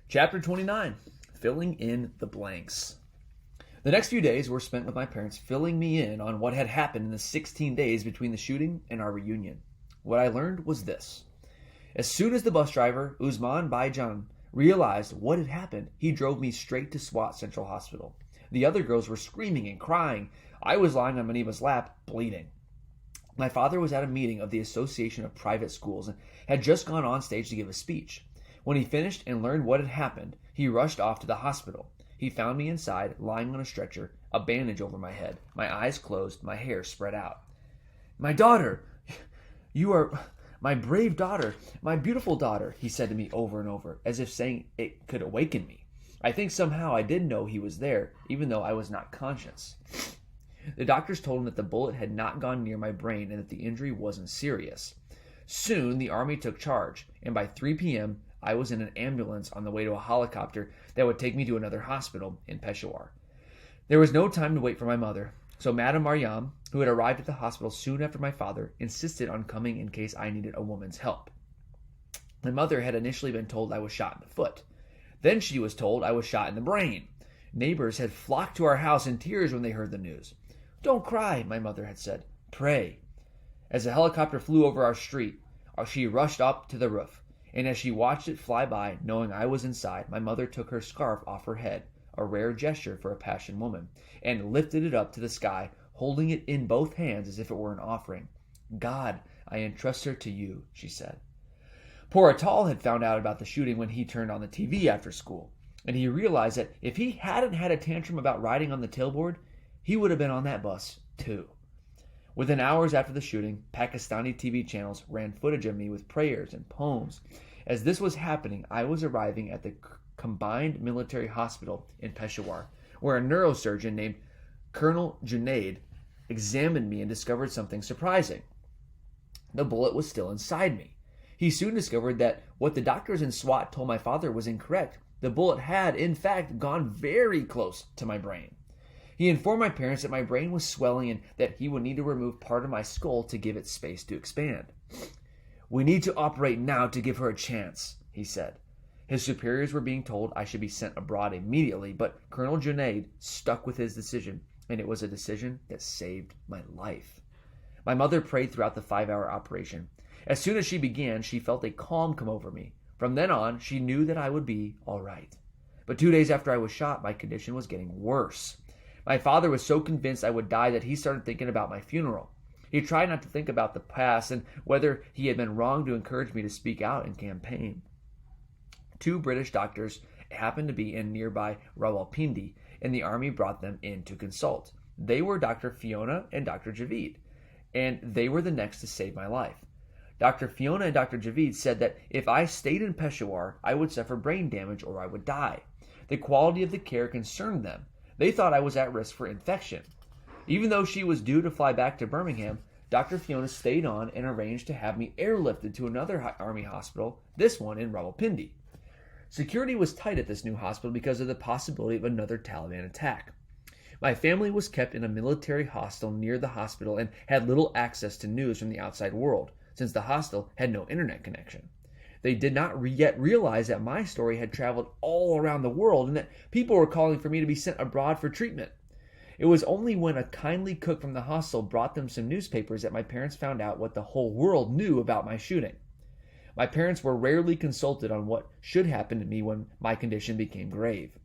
Chapter 29, Filling in the Blanks. The next few days were spent with my parents filling me in on what had happened in the 16 days between the shooting and our reunion. What I learned was this. As soon as the bus driver, Usman Baijan, realized what had happened, he drove me straight to SWAT Central Hospital. The other girls were screaming and crying. I was lying on Maniba's lap, bleeding. My father was at a meeting of the Association of Private Schools and had just gone on stage to give a speech. When he finished and learned what had happened, he rushed off to the hospital. He found me inside, lying on a stretcher, a bandage over my head, my eyes closed, my hair spread out. "My daughter! You are my brave daughter, my beautiful daughter," he said to me over and over, as if saying it could awaken me. I think somehow I did know he was there, even though I was not conscious. The doctors told him that the bullet had not gone near my brain and that the injury wasn't serious. Soon, the Army took charge, and by 3 p.m., I was in an ambulance on the way to a helicopter that would take me to another hospital in Peshawar. There was no time to wait for my mother, so Madame Mariam, who had arrived at the hospital soon after my father, insisted on coming in case I needed a woman's help. My mother had initially been told I was shot in the foot. Then she was told I was shot in the brain. Neighbors had flocked to our house in tears when they heard the news. "Don't cry," my mother had said. "Pray." As the helicopter flew over our street, she rushed up to the roof, and as she watched it fly by, knowing I was inside, my mother took her scarf off her head, a rare gesture for a Pashtun woman, and lifted it up to the sky, holding it in both hands as if it were an offering. "God, I entrust her to you," she said. Poor Atal had found out about the shooting when he turned on the TV after school, and he realized that if he hadn't had a tantrum about riding on the tailboard, he would have been on that bus, too. Within hours after the shooting, Pakistani TV channels ran footage of me with prayers and poems. As this was happening, I was arriving at the Combined Military Hospital in Peshawar, where a neurosurgeon named Colonel Junaid examined me and discovered something surprising. The bullet was still inside me. He soon discovered that what the doctors in SWAT told my father was incorrect. The bullet had, in fact, gone very close to my brain. He informed my parents that my brain was swelling and that he would need to remove part of my skull to give it space to expand. "We need to operate now to give her a chance," he said. His superiors were being told I should be sent abroad immediately, but Colonel Junaid stuck with his decision, and it was a decision that saved my life. My mother prayed throughout the 5-hour operation. As soon as she began, she felt a calm come over me. From then on, she knew that I would be all right. But 2 days after I was shot, my condition was getting worse. My father was so convinced I would die that he started thinking about my funeral. He tried not to think about the past and whether he had been wrong to encourage me to speak out and campaign. 2 British doctors happened to be in nearby Rawalpindi, and the army brought them in to consult. They were Dr. Fiona and Dr. Javid, and they were the next to save my life. Dr. Fiona and Dr. Javid said that if I stayed in Peshawar, I would suffer brain damage or I would die. The quality of the care concerned them. They thought I was at risk for infection. Even though she was due to fly back to Birmingham, Dr. Fiona stayed on and arranged to have me airlifted to another army hospital, this one in Rawalpindi. Security was tight at this new hospital because of the possibility of another Taliban attack. My family was kept in a military hostel near the hospital and had little access to news from the outside world, since the hostel had no internet connection. They did not yet realize that my story had traveled all around the world and that people were calling for me to be sent abroad for treatment. It was only when a kindly cook from the hostel brought them some newspapers that my parents found out what the whole world knew about my shooting. My parents were rarely consulted on what should happen to me when my condition became grave.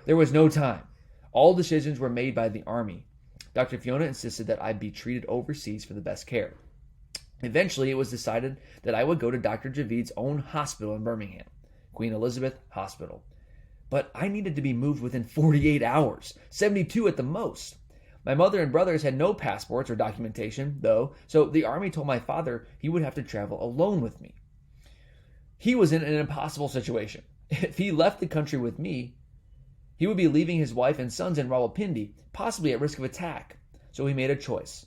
There was no time. All decisions were made by the army. Dr. Fiona insisted that I be treated overseas for the best care. Eventually, it was decided that I would go to Dr. Javid's own hospital in Birmingham, Queen Elizabeth Hospital. But I needed to be moved within 48 hours, 72 at the most. My mother and brothers had no passports or documentation, though, so the army told my father he would have to travel alone with me. He was in an impossible situation. If he left the country with me, he would be leaving his wife and sons in Rawalpindi, possibly at risk of attack. So he made a choice.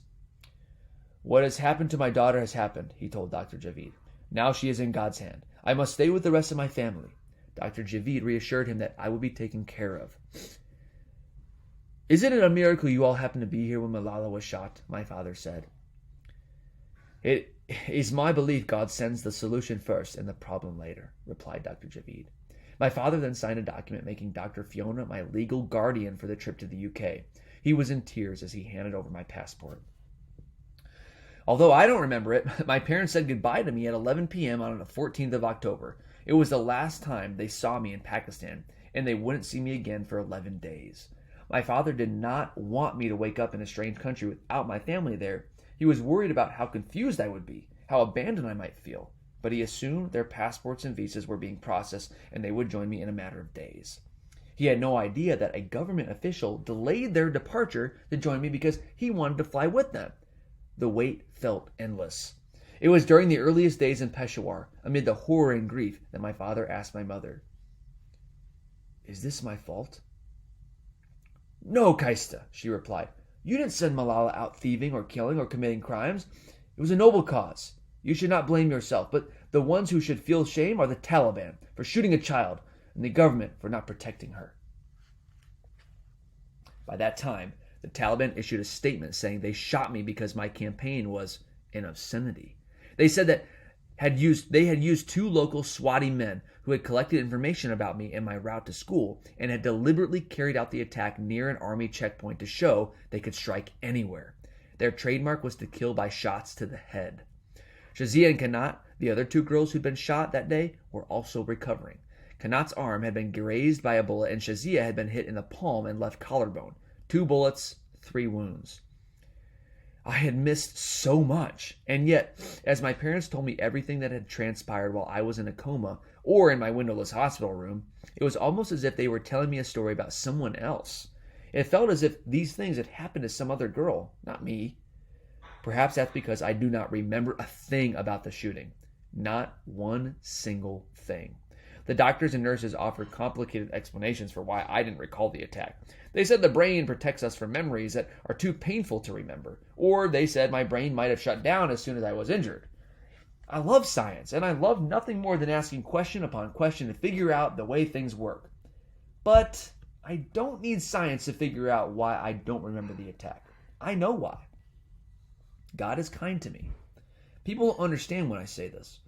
"What has happened to my daughter has happened," he told Dr. Javid. "Now she is in God's hand. I must stay with the rest of my family." Dr. Javid reassured him that I would be taken care of. "Isn't it a miracle you all happened to be here when Malala was shot?" my father said. "It is my belief God sends the solution first and the problem later," replied Dr. Javid. My father then signed a document making Dr. Fiona my legal guardian for the trip to the UK. He was in tears as he handed over my passport. Although I don't remember it, my parents said goodbye to me at 11 p.m. on the 14th of October. It was the last time they saw me in Pakistan, and they wouldn't see me again for 11 days. My father did not want me to wake up in a strange country without my family there. He was worried about how confused I would be, how abandoned I might feel, but he assumed their passports and visas were being processed and they would join me in a matter of days. He had no idea that a government official delayed their departure to join me because he wanted to fly with them. The wait felt endless. It was during the earliest days in Peshawar, amid the horror and grief, that my father asked my mother, "Is this my fault?" "No, Kaista," she replied. "You didn't send Malala out thieving or killing or committing crimes. It was a noble cause. You should not blame yourself, but the ones who should feel shame are the Taliban for shooting a child and the government for not protecting her." By that time, the Taliban issued a statement saying they shot me because my campaign was an obscenity. They said that they had used two local Swati men who had collected information about me and my route to school and had deliberately carried out the attack near an army checkpoint to show they could strike anywhere. Their trademark was to kill by shots to the head. Shazia and Kanat, the other two girls who'd been shot that day, were also recovering. Kanat's arm had been grazed by a bullet and Shazia had been hit in the palm and left collarbone. 2 bullets, 3 wounds. I had missed so much, and yet, as my parents told me everything that had transpired while I was in a coma or in my windowless hospital room, it was almost as if they were telling me a story about someone else. It felt as if these things had happened to some other girl, not me. Perhaps that's because I do not remember a thing about the shooting. Not one single thing. The doctors and nurses offered complicated explanations for why I didn't recall the attack. They said the brain protects us from memories that are too painful to remember. Or they said my brain might have shut down as soon as I was injured. I love science, and I love nothing more than asking question upon question to figure out the way things work. But I don't need science to figure out why I don't remember the attack. I know why. God is kind to me. People don't understand when I say this.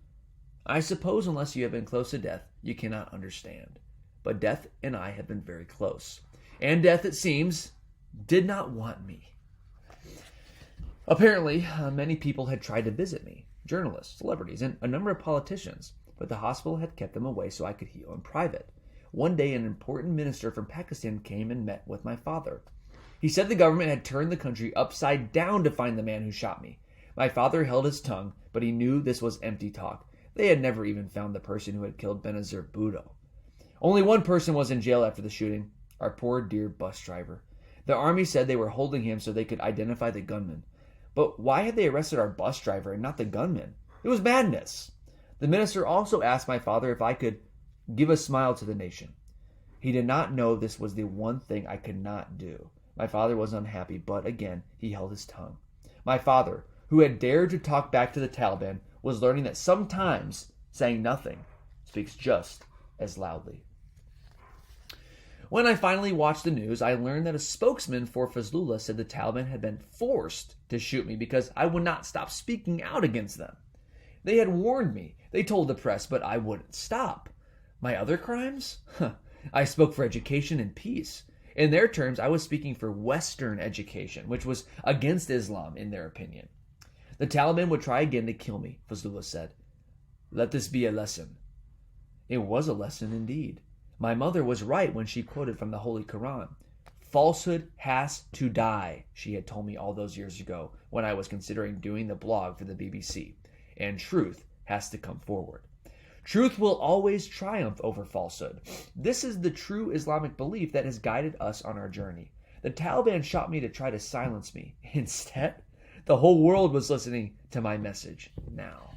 I suppose unless you have been close to death, you cannot understand. But death and I have been very close. And death, it seems, did not want me. Apparently, many people had tried to visit me. Journalists, celebrities, and a number of politicians. But the hospital had kept them away so I could heal in private. One day, an important minister from Pakistan came and met with my father. He said the government had turned the country upside down to find the man who shot me. My father held his tongue, but he knew this was empty talk. They had never even found the person who had killed Benazir Bhutto. Only one person was in jail after the shooting, our poor dear bus driver. The army said they were holding him so they could identify the gunman. But why had they arrested our bus driver and not the gunman? It was madness. The minister also asked my father if I could give a smile to the nation. He did not know this was the one thing I could not do. My father was unhappy, but again, he held his tongue. My father, who had dared to talk back to the Taliban, was learning that sometimes saying nothing speaks just as loudly. When I finally watched the news, I learned that a spokesman for Fazlullah said the Taliban had been forced to shoot me because I would not stop speaking out against them. They had warned me. They told the press, but I wouldn't stop. My other crimes? I spoke for education and peace. In their terms, I was speaking for Western education, which was against Islam in their opinion. The Taliban would try again to kill me, Fazlullah said. Let this be a lesson. It was a lesson indeed. My mother was right when she quoted from the Holy Quran. Falsehood has to die, she had told me all those years ago when I was considering doing the blog for the BBC. And truth has to come forward. Truth will always triumph over falsehood. This is the true Islamic belief that has guided us on our journey. The Taliban shot me to try to silence me. Instead, the whole world was listening to my message now.